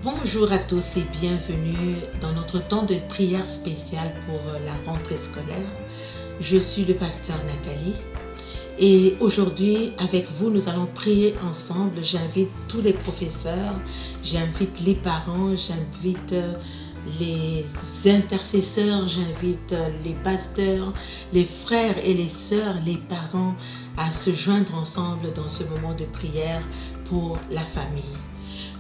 Bonjour à tous et bienvenue dans notre temps de prière spéciale pour la rentrée scolaire. Je suis le pasteur Nathalie et aujourd'hui avec vous nous allons prier ensemble. J'invite tous les professeurs, j'invite les parents, j'invite les intercesseurs, j'invite les pasteurs, les frères et les sœurs, les parents à se joindre ensemble dans ce moment de prière pour la famille.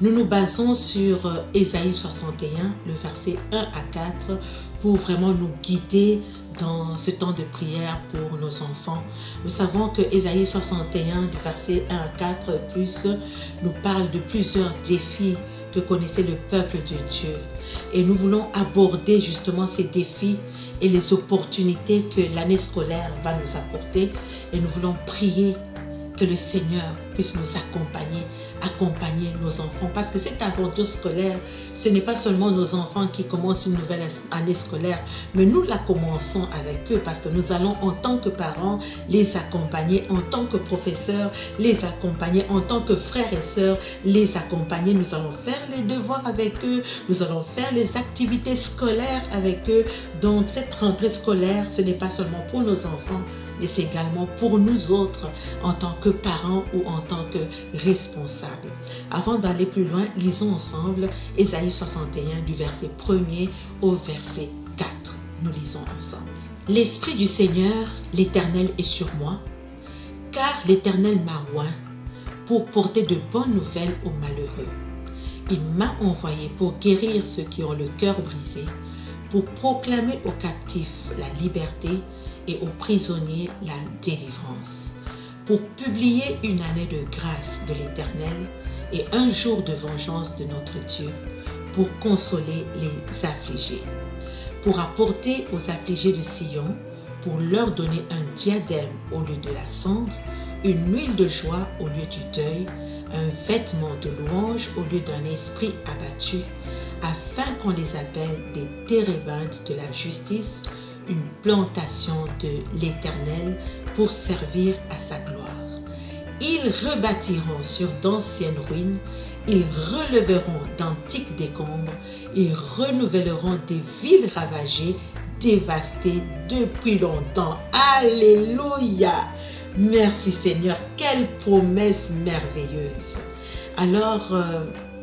Nous nous basons sur Ésaïe 61, le verset 1 à 4, pour vraiment nous guider dans ce temps de prière pour nos enfants. Nous savons que Ésaïe 61, du verset 1 à 4, plus, nous parle de plusieurs défis que connaissait le peuple de Dieu. Et nous voulons aborder justement ces défis et les opportunités que l'année scolaire va nous apporter. Et nous voulons prier que le Seigneur puisse nous accompagner nos enfants. Parce que cette aventure scolaire, ce n'est pas seulement nos enfants qui commencent une nouvelle année scolaire, mais nous la commençons avec eux parce que nous allons en tant que parents les accompagner, en tant que professeurs les accompagner, en tant que frères et sœurs les accompagner. Nous allons faire les devoirs avec eux, nous allons faire les activités scolaires avec eux. Donc cette rentrée scolaire, ce n'est pas seulement pour nos enfants, mais c'est également pour nous autres en tant que parents ou en tant que responsables. Avant d'aller plus loin, lisons ensemble Ésaïe 61 du verset 1er au verset 4. Nous lisons ensemble. L'Esprit du Seigneur, l'Éternel est sur moi, car l'Éternel m'a oint pour porter de bonnes nouvelles aux malheureux. Il m'a envoyé pour guérir ceux qui ont le cœur brisé, pour proclamer aux captifs la liberté et aux prisonniers la délivrance, pour publier une année de grâce de l'Éternel et un jour de vengeance de notre Dieu, pour consoler les affligés, pour apporter aux affligés de Sion, pour leur donner un diadème au lieu de la cendre, une huile de joie au lieu du deuil, un vêtement de louange au lieu d'un esprit abattu, afin qu'on les appelle des térébintes de la justice, une plantation de l'Éternel pour servir à sa gloire. Ils rebâtiront sur d'anciennes ruines, ils releveront d'antiques décombres, ils renouvelleront des villes ravagées, dévastées depuis longtemps. Alléluia! Merci Seigneur, quelle promesse merveilleuse! Alors,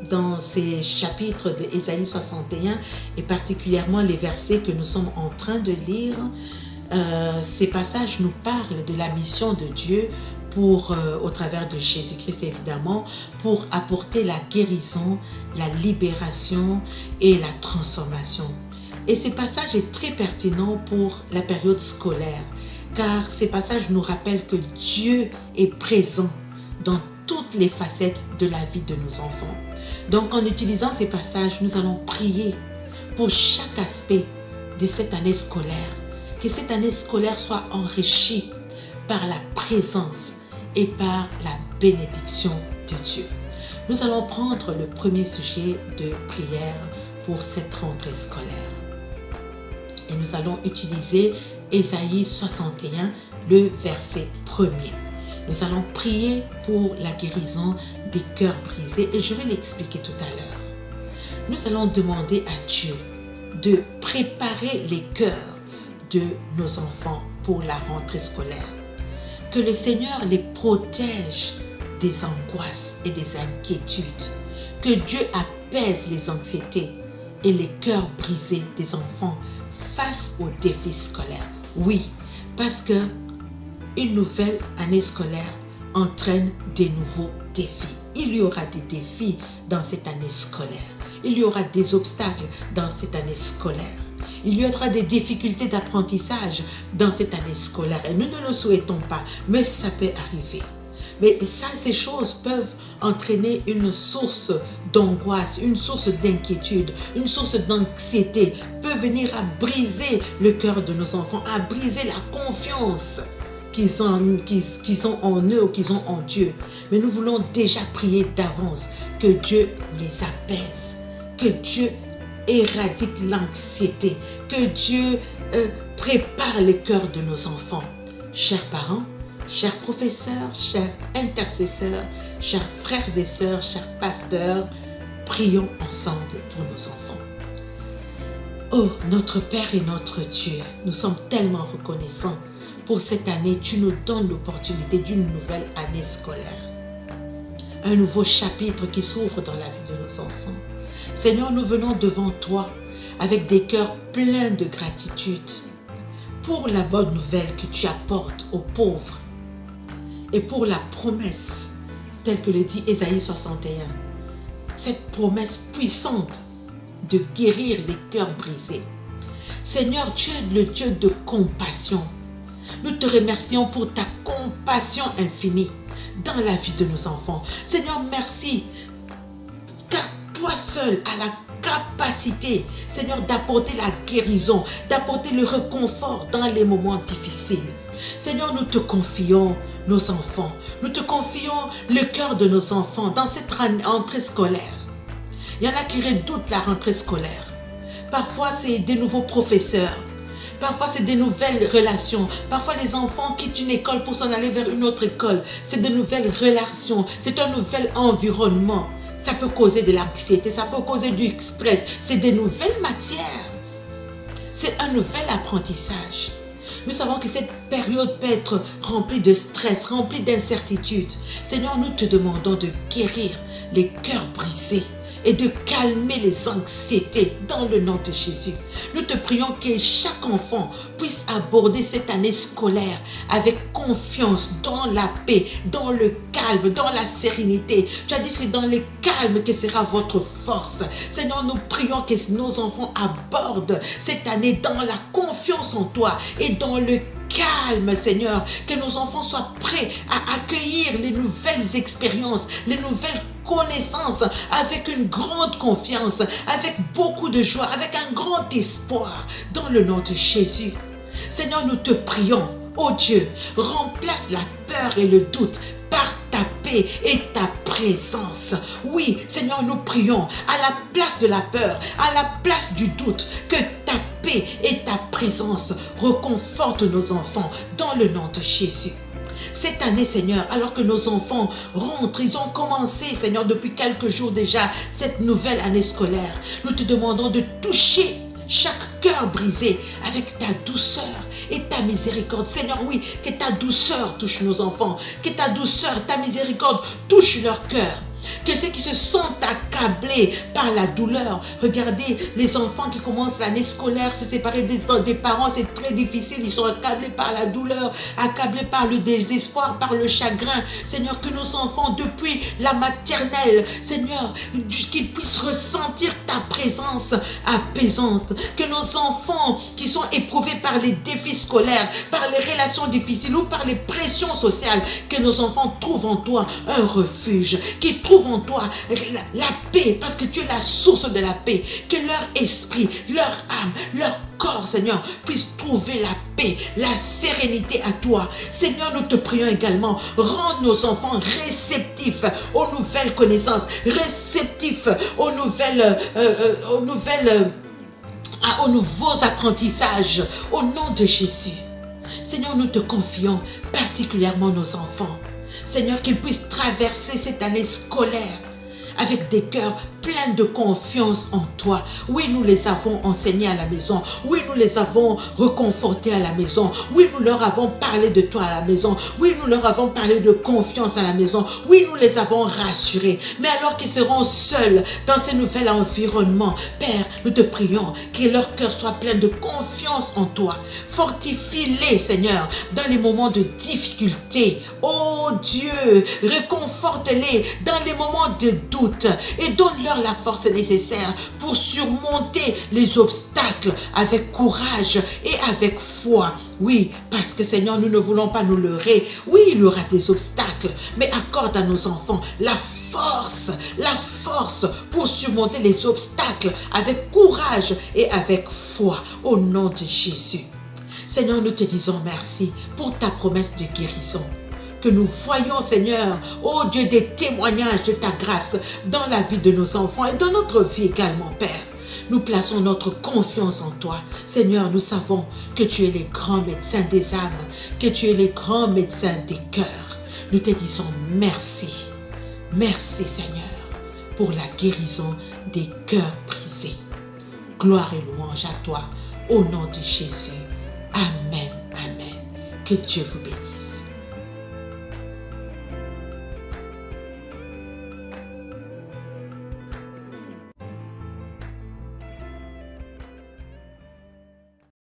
dans ces chapitres de Ésaïe 61 et particulièrement les versets que nous sommes en train de lire, ces passages nous parlent de la mission de Dieu au travers de Jésus-Christ évidemment, pour apporter la guérison, la libération et la transformation. Et ce passage est très pertinent pour la période scolaire, car ces passages nous rappellent que Dieu est présent dans toutes les facettes de la vie de nos enfants. Donc, en utilisant ces passages, nous allons prier pour chaque aspect de cette année scolaire. Que cette année scolaire soit enrichie par la présence et par la bénédiction de Dieu. Nous allons prendre le premier sujet de prière pour cette rentrée scolaire. Et nous allons utiliser Ésaïe 61, le verset 1er. Nous allons prier pour la guérison des cœurs brisés et je vais l'expliquer tout à l'heure. Nous allons demander à Dieu de préparer les cœurs de nos enfants pour la rentrée scolaire. Que le Seigneur les protège des angoisses et des inquiétudes. Que Dieu apaise les anxiétés et les cœurs brisés des enfants face aux défis scolaires. Oui, parce que une nouvelle année scolaire entraîne des nouveaux défis. Il y aura des défis dans cette année scolaire. Il y aura des obstacles dans cette année scolaire. Il y aura des difficultés d'apprentissage dans cette année scolaire. Et nous ne le souhaitons pas, mais ça peut arriver. Mais ces choses peuvent entraîner une source d'angoisse, une source d'inquiétude, une source d'anxiété, peut venir à briser le cœur de nos enfants, à briser la confiance qui sont en eux ou qu'ils ont en Dieu. Mais nous voulons déjà prier d'avance que Dieu les apaise, que Dieu éradique l'anxiété, que Dieu prépare les cœurs de nos enfants. Chers parents, chers professeurs, chers intercesseurs, chers frères et sœurs, chers pasteurs, Prions ensemble pour nos enfants. Oh, notre Père et notre Dieu, nous sommes tellement reconnaissants pour cette année. Tu nous donnes l'opportunité d'une nouvelle année scolaire. Un nouveau chapitre qui s'ouvre dans la vie de nos enfants. Seigneur, nous venons devant toi avec des cœurs pleins de gratitude pour la bonne nouvelle que tu apportes aux pauvres et pour la promesse, telle que le dit Ésaïe 61. Cette promesse puissante de guérir les cœurs brisés. Seigneur, tu es le Dieu de compassion. Nous te remercions pour ta compassion infinie dans la vie de nos enfants. Seigneur, merci, car toi seul as la capacité, Seigneur, d'apporter la guérison, d'apporter le réconfort dans les moments difficiles. Seigneur, nous te confions nos enfants. Nous te confions le cœur de nos enfants dans cette rentrée scolaire. Il y en a qui redoutent la rentrée scolaire. Parfois, c'est des nouveaux professeurs. Parfois, c'est des nouvelles relations. Parfois, les enfants quittent une école pour s'en aller vers une autre école. C'est de nouvelles relations. C'est un nouvel environnement. Ça peut causer de l'anxiété, ça peut causer du stress. C'est des nouvelles matières. C'est un nouvel apprentissage. Nous savons que cette période peut être remplie de stress, remplie d'incertitude. Seigneur, nous te demandons de guérir les cœurs brisés et de calmer les anxiétés dans le nom de Jésus. Nous te prions que chaque enfant puisse aborder cette année scolaire avec confiance, dans la paix, dans le calme, dans la sérénité. Tu as dit que c'est dans le calme que sera votre force. Seigneur, nous prions que nos enfants abordent cette année dans la confiance en toi et dans le calme, Seigneur, que nos enfants soient prêts à accueillir les nouvelles expériences, les nouvelles connaissances avec une grande confiance, avec beaucoup de joie, avec un grand espoir dans le nom de Jésus. Seigneur, nous te prions, oh Dieu, remplace la peur et le doute par ta paix et ta présence. Oui, Seigneur, nous prions à la place de la peur, à la place du doute, que ta paix et ta présence reconfortent nos enfants dans le nom de Jésus. Cette année, Seigneur, alors que nos enfants rentrent, ils ont commencé, Seigneur, depuis quelques jours déjà, cette nouvelle année scolaire. Nous te demandons de toucher chaque cœur brisé avec ta douceur et ta miséricorde. Seigneur, oui, que ta douceur touche nos enfants, que ta douceur, ta miséricorde touche leur cœur. Que ceux qui se sentent accablés par la douleur, regardez les enfants qui commencent l'année scolaire, se séparer des parents, c'est très difficile, ils sont accablés par la douleur, accablés par le désespoir, par le chagrin. Seigneur, que nos enfants, depuis la maternelle, Seigneur, qu'ils puissent ressentir ta présence apaisante. Que nos enfants qui sont éprouvés par les défis scolaires, par les relations difficiles ou par les pressions sociales, que nos enfants trouvent en toi un refuge, qu'ils trouvent en toi la paix, parce que tu es la source de la paix. Que leur esprit, leur âme, leur corps, Seigneur, puissent trouver la paix, la sérénité à toi. Seigneur, nous te prions également, rends nos enfants réceptifs aux nouvelles connaissances, réceptifs aux nouveaux apprentissages, au nom de Jésus. Seigneur, nous te confions particulièrement nos enfants. Seigneur, qu'ils puissent traverser cette année scolaire avec des cœurs pleins de confiance en toi. Oui, nous les avons enseignés à la maison. Oui, nous les avons reconfortés à la maison. Oui, nous leur avons parlé de toi à la maison. Oui, nous leur avons parlé de confiance à la maison. Oui, nous les avons rassurés. Mais alors qu'ils seront seuls dans ce nouvel environnement, Père, nous te prions que leur cœur soit plein de confiance en toi. Fortifie-les, Seigneur, dans les moments de difficulté. Oh Dieu, réconforte-les dans les moments de doute et donne-leur la force nécessaire pour surmonter les obstacles avec courage et avec foi. Oui, parce que Seigneur, nous ne voulons pas nous leurrer. Oui, il y aura des obstacles, mais accorde à nos enfants la force pour surmonter les obstacles avec courage et avec foi, au nom de Jésus. Seigneur, nous te disons merci pour ta promesse de guérison. Que nous voyons, Seigneur, oh Dieu, des témoignages de ta grâce dans la vie de nos enfants et dans notre vie également, Père. Nous plaçons notre confiance en toi. Seigneur, nous savons que tu es le grand médecin des âmes, que tu es le grand médecin des cœurs. Nous te disons merci. Merci, Seigneur. pour la guérison des cœurs brisés. Gloire et louange à toi, au nom de Jésus. Amen, amen. Que Dieu vous bénisse.